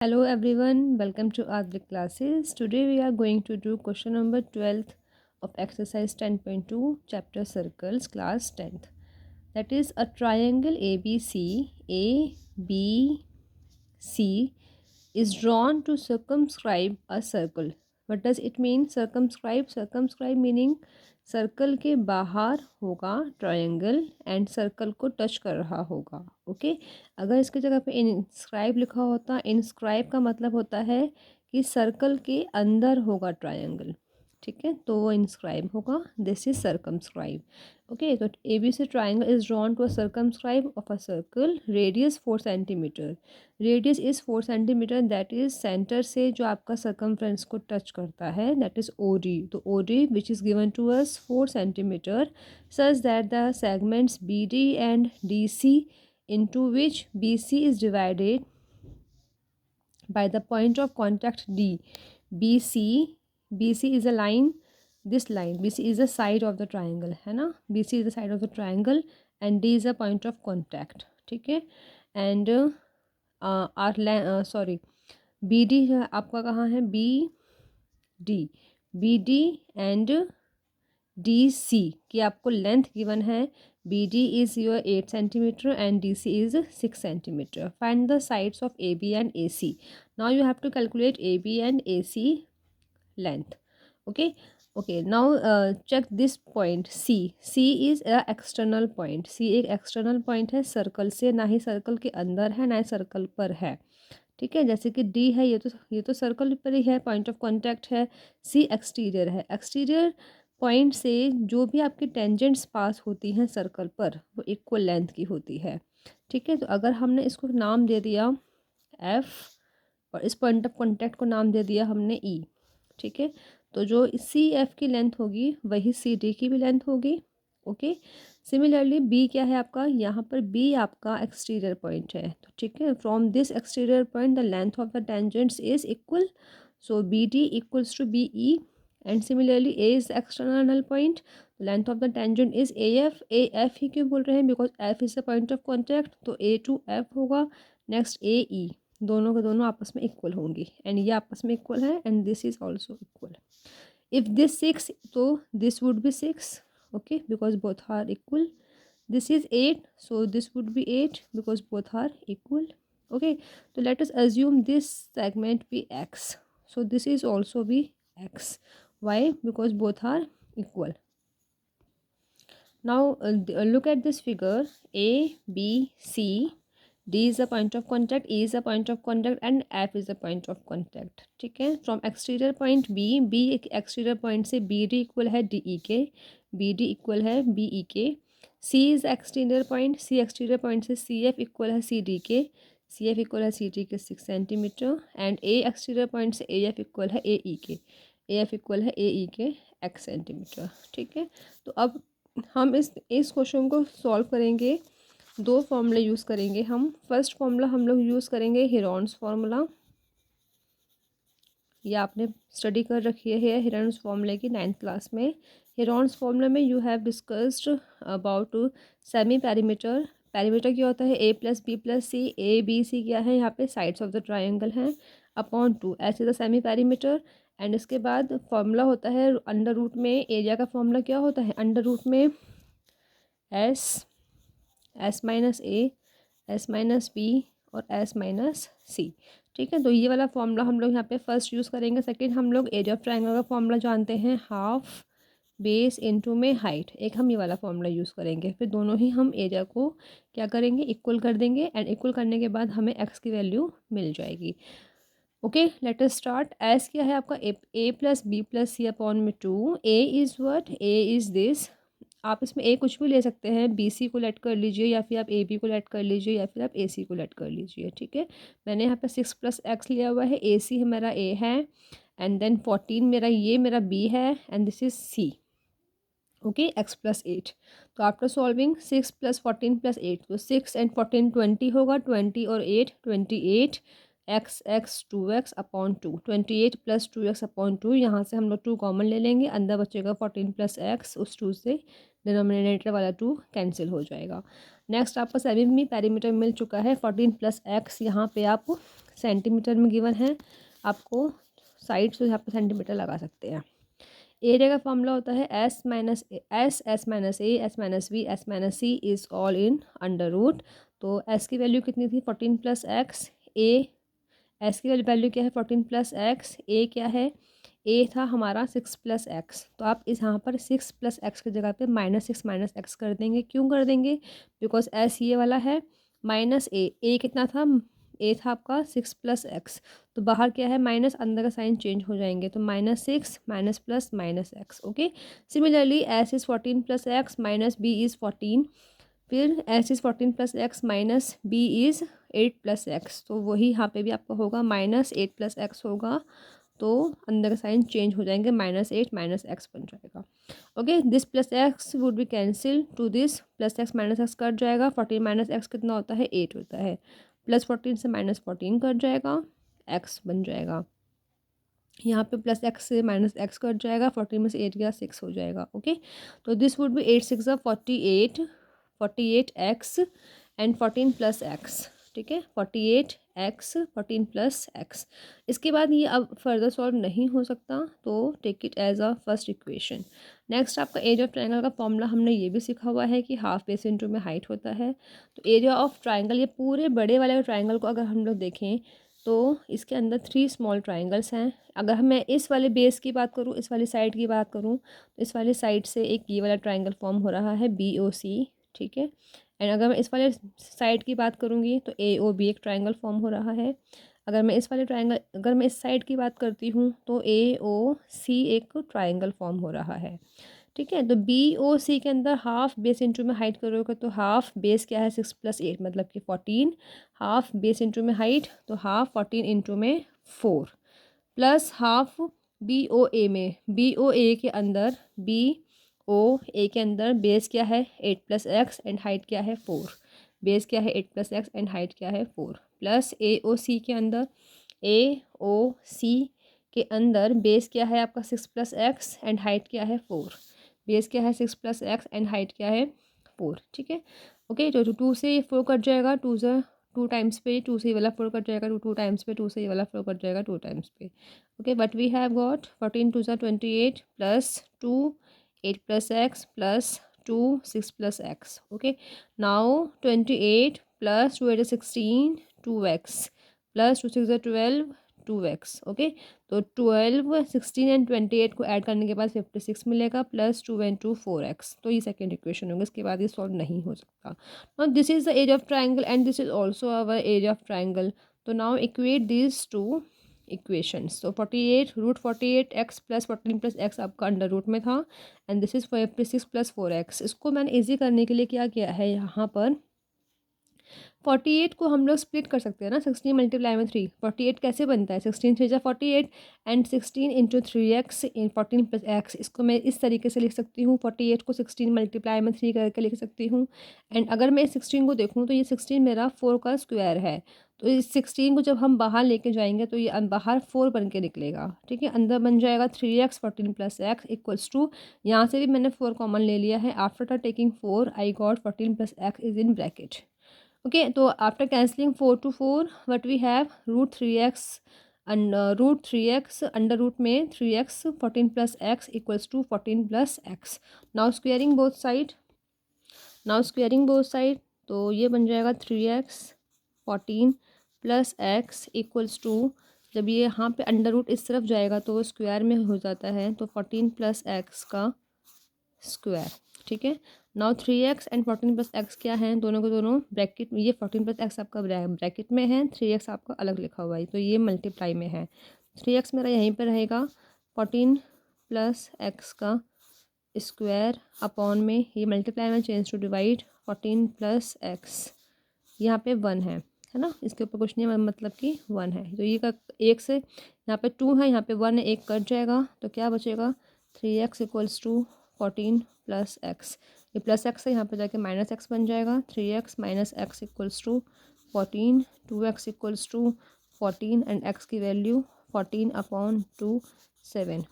Hello everyone, welcome to Advik classes. Today we are going to do question number 12th of exercise 10.2 chapter circles class 10th. That is a triangle ABC is drawn to circumscribe a circle. What does it mean? Circumscribe. Circumscribe meaning circle के बाहर होगा triangle and circle को touch कर रहा होगा. Okay अगर इसकी जगह पे इंस्क्राइब लिखा होता, इंस्क्राइब का मतलब होता है कि सर्कल के अंदर होगा ट्रायंगल. ठीक है, तो वो इंस्क्राइब होगा. This is circumscribe. ओके, तो ABC triangle is drawn to a circumscribe of a circle. Radius 4 centimetre. Radius is 4 centimetre. That is centre से जो आपका सर्कमफ्रेंस को टच करता है, दैट इज़ OD. तो OD which is given to us 4 centimetre such that the segments BD and DC into which BC is divided by the point of contact D. BC is a line. This line BC is the side of the triangle है ना. BC is the side of the triangle and D is a point of contact. ठीक है, and sorry BD है आपका कहाँ है, BD and DC की आपको लेंथ गिवन है. BD is your 8 centimeter and DC is 6 centimeter. Find the sides of AB and AC. Now you have to calculate AB and AC length. Okay, now check this point C is a external point. C एक external point है circle से, ना ही circle के अंदर है ना ही circle पर है. ठीक है, जैसे कि D है, ये तो सर्कल पर ही है, पॉइंट ऑफ कांटेक्ट है. C एक्सटीरियर है. एक्सटीरियर पॉइंट से जो भी आपकी टेंजेंट्स पास होती हैं सर्कल पर वो इक्वल लेंथ की होती है. ठीक है, तो अगर हमने इसको नाम दे दिया F और इस पॉइंट ऑफ कांटेक्ट को नाम दे दिया हमने E. ठीक है, तो जो CF की लेंथ होगी वही CD की भी लेंथ होगी. ओके, सिमिलरली B क्या है आपका, यहाँ पर B आपका एक्सटीरियर पॉइंट है. तो ठीक है, from this exterior point the length of the tangents is equal. So BD equals to BE and similarly A is external null point. Length of the tangent is AF ही क्यों बोल रहे हैं, because F is the point of contact. तो A to F होगा. Next AE, दोनों के दोनों आपस में इक्वल होंगी एंड ये आपस में इक्वल है and this is also equal. If this 6 तो this would be 6. Okay, because both are equal. This is 8 so this would be 8 because both are equal. Okay, so let us assume this segment be X, so this is also be X. Why? Because both are equal. Now look at this figure. A B C, D is the point of contact, E is the point of contact and F is the point of contact. ठीक है, from exterior point B exterior point से BD equal है DE के, BD equal है BE के. C is exterior point, C exterior point से CF equal है CD के, CF इक्वल है CD के 6 centimetre. And A exterior point से AF इक्वल है AE के, AF इक्वल है AE के x सेंटीमीटर. ठीक है, तो अब हम इस क्वेश्चन को सॉल्व करेंगे. दो फॉर्मूले यूज़ करेंगे हम. फर्स्ट फॉर्मूला हम लोग यूज़ करेंगे हेरॉन्स फार्मूला. ये आपने स्टडी कर रखी है हेरॉन्स फार्मूले की 9th क्लास में. हेरॉन्स फार्मूला में you have discussed about semi perimeter. Perimeter क्या होता है, A plus B plus C. A B C क्या है यहाँ पे, साइड्स ऑफ द ट्राइंगल हैं, अपॉन 2 ऐसे द सेमी पैरीमीटर. एंड इसके बाद फॉर्मूला होता है अंडर रूट में. एरिया का फॉर्मूला क्या होता है, अंडर रूट में S minus A, S minus B और S माइनस C. ठीक है, तो ये वाला फॉर्मूला हम लोग यहाँ पे फर्स्ट यूज़ करेंगे. सेकंड हम लोग एरिया ऑफ ट्रायंगल का फॉर्मूला जानते हैं, हाफ बेस इनटू में हाइट. एक हम ये वाला फॉर्मूला यूज़ करेंगे. फिर दोनों ही हम एरिया को क्या करेंगे, इक्वल कर देंगे. एंड इक्वल करने के बाद हमें x की वैल्यू मिल जाएगी. Okay, let us start. S क्या है आपका, A plus B plus C upon में 2. A is what, A is this. आप इसमें A कुछ भी ले सकते हैं, BC को लेट कर लीजिए या फिर आप AB को लेट कर लीजिए या फिर आप AC को लेट कर लीजिए. ठीक है, मैंने यहाँ पे 6 प्लस x लिया हुआ है. AC मेरा A है एंड देन 14 मेरा B है and this is C. Okay, x plus 8. तो आफ्टर सॉल्विंग 6 प्लस 14 प्लस 8, तो 6 एंड 14 20 होगा. 20 और 8 28 x 2x upon 2. 28 plus 2x upon 2, यहाँ से हम लोग 2 कॉमन ले लेंगे. अंदर बचेगा 14 प्लस x. उस 2 से डिनोमिनेटर वाला 2 कैंसिल हो जाएगा. नेक्स्ट आपका सेमी पैरीमीटर मिल चुका है. 14 प्लस x यहाँ पे आप सेंटीमीटर में गिवन है, आपको साइड से यहाँ पे सेंटीमीटर लगा सकते हैं। एरिया का फॉर्मूला होता है S minus S, S minus A, S minus B, S minus C is all in under root. तो एस की वैल्यू कितनी थी 14 प्लस एक्स, ए एस की वैल्यू क्या है 14 प्लस एक्स, ए क्या है, ए था हमारा 6 प्लस एक्स। तो आप इस यहाँ पर 6 प्लस एक्स की जगह पे -6 माइनस एक्स कर देंगे। क्यों कर देंगे? बिकॉज एस ये वाला है, माइनस ए कितना था, ए था आपका 6 प्लस एक्स, तो बाहर क्या है माइनस, अंदर का साइन चेंज हो जाएंगे, तो -6 minus plus minus X. Okay, similarly S is 14 plus X minus B is 14, फिर S is 14 plus X minus B is 8 plus X. तो वही यहाँ पे भी आपका होगा -8 प्लस एक्स होगा, तो अंदर का साइन चेंज हो जाएंगे, -8 माइनस एक्स बन जाएगा। Okay, this plus x would be cancel two this, plus X minus x cut जाएगा, 14 माइनस एक्स कितना होता है 8 होता है, प्लस 14 से -14 कट जाएगा, एक्स बन जाएगा। यहाँ पे प्लस एक्स से माइनस एक्स कट जाएगा, 14 में से 8 गया 6 हो जाएगा। ओके, तो this would B 8 6 48, 48 x and 14 plus x. ठीक है, 48 एक्स 14 प्लस एक्स। इसके बाद ये अब फर्दर सॉल्व नहीं हो सकता, तो take it as a first equation. Next आपका एरिया ऑफ ट्रायंगल का फॉर्मूला हमने ये भी सीखा हुआ है कि हाफ बेस इंटू में हाइट होता है। तो एरिया ऑफ ट्रायंगल, ये पूरे बड़े वाले ट्रायंगल को अगर हम लोग देखें तो इसके अंदर 3 स्मॉल ट्राइंगल्स हैं। अगर मैं इस वाले बेस की बात करूँ, इस वाली साइड की बात करूँ, तो इस वाली साइड से एक ये वाला ट्राइंगल फॉर्म हो रहा है BOC। ठीक है, एंड अगर मैं इस वाले साइड की बात करूँगी तो AOB एक ट्राइंगल फॉर्म हो रहा है। अगर मैं इस साइड की बात करती हूँ तो AOC एक ट्राइंगल फॉर्म हो रहा है। ठीक है, तो BOC के अंदर हाफ बेस इंटू में हाइट करोगे तो हाफ बेस क्या है 6 + 8 मतलब कि 14, हाफ बेस इंटू में हाइट तो हाफ 14 इंटू में 4, प्लस हाफ BOA में, BOA के अंदर BOA के अंदर बेस क्या है 8 + x एंड हाइट क्या है 4, बेस क्या है 8 + x एंड हाइट क्या है 4, प्लस AOC के अंदर, AOC के अंदर बेस क्या है आपका 6 + x एंड हाइट क्या है 4, बेस क्या है 6 + x एंड हाइट क्या है 4। ठीक है, ओके, तो 2 से ये 4 कट जाएगा, 2 टाइम्स पे, 2 से ये वाला 4 कट जाएगा, 2 टाइम्स पे, 2 से ये वाला 4 कट जाएगा 2 टाइम्स पे। Okay, but we have got 14 2 28 plus 2 8 + x plus 2 6 + x। Okay, now 28 plus 2 8 16 2x plus 2 6 12 2x। Okay, तो 12 16 एंड 28 को ऐड करने के बाद 56 मिलेगा, प्लस 2 एंड 2 4x। तो ये सेकेंड इक्वेशन होगा, इसके बाद ये सॉल्व नहीं हो सकता। Now this is the area of triangle and this is also our area of triangle. तो now equate this two equations. तो 48 √48 x प्लस 14 प्लस एक्स आपका अंडर रूट में था, and this is 56 plus 4x। इसको मैंने easy करने के लिए क्या किया है, यहाँ पर 48 को हम लोग स्प्लिट कर सकते हैं ना, 16 × 3। 48 कैसे बनता है, 16 3 × 48 एंड 16 × 3x इन 14 + x। इसको मैं इस तरीके से लिख सकती हूँ, 48 को 16 × 3 करके लिख सकती हूँ। एंड अगर मैं 16 को देखूँ तो ये 16 मेरा 4 का स्क्वायर है, तो इस 16 को जब हम बाहर लेके जाएंगे तो ये बाहर 4 बन के निकलेगा। ठीक है, अंदर बन जाएगा 3x 14 + x इक्वल्स टू, यहाँ से भी मैंने 4 कॉमन ले लिया है। After taking 4 I got 14 + x is in bracket. Okay, तो after cancelling 4 to 4 what we have √3x and √3x under root में 3x 14 + x equals to 14 + x। Now squaring both side, तो ये बन जाएगा 3x 14 + x इक्वल्स टू, जब ये यहाँ पे अंडर रूट इस तरफ जाएगा तो वो स्क्वायर में हो जाता है, तो 14 + x का स्क्वायर। ठीक है, नाउ 3x एंड 14 + x क्या है, दोनों को दोनों ब्रैकेट में, ये 14 + x आपका ब्रैकेट में है, 3x आपका अलग लिखा हुआ है, तो ये मल्टीप्लाई में है। 3x मेरा यहीं पर रहेगा, 14 + x का स्क्वायर अपॉन में, ये मल्टीप्लाई में चेंज टू डिवाइड, 14 + x यहाँ पे 1 है ना, इसके ऊपर कुछ नहीं है, मतलब कि 1 है। तो ये का एक से यहाँ पे 2 है, यहाँ पे 1 है, एक कट जाएगा, तो क्या बचेगा 3x इक्वल्स टू 14 + x। ये प्लस x है, यहाँ पे जाके -x बन जाएगा, 3x - x equals to 14, 2x equals to 14 and x की वैल्यू 14/2 7।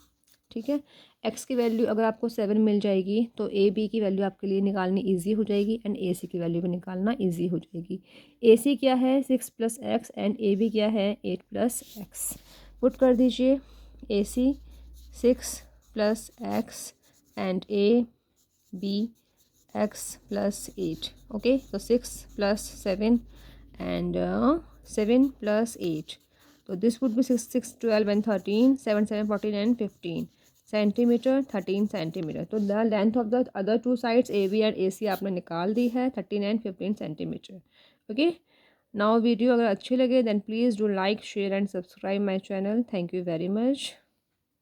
ठीक है। एक्स की वैल्यू अगर आपको 7 मिल जाएगी तो ए बी की वैल्यू आपके लिए निकालनी ईजी हो जाएगी एंड ए सी की वैल्यू भी निकालना ईजी हो जाएगी। ए सी क्या है 6 + x एंड ए बी क्या है 8 + x। पुट कर दीजिए A C 6 + x and A B x + 8। Okay, तो 6 + 7 and 7 + 8. So this would be 6, 6, 12 and 13, 7, 7, 14 and 15 centimeter, 13 centimeter. तो the length of the other two sides AB and AC आपने निकाल दी है 13 and 15 centimeter. Okay. Now video अगर अच्छी लगे then please do like, share and subscribe my channel. Thank you very much.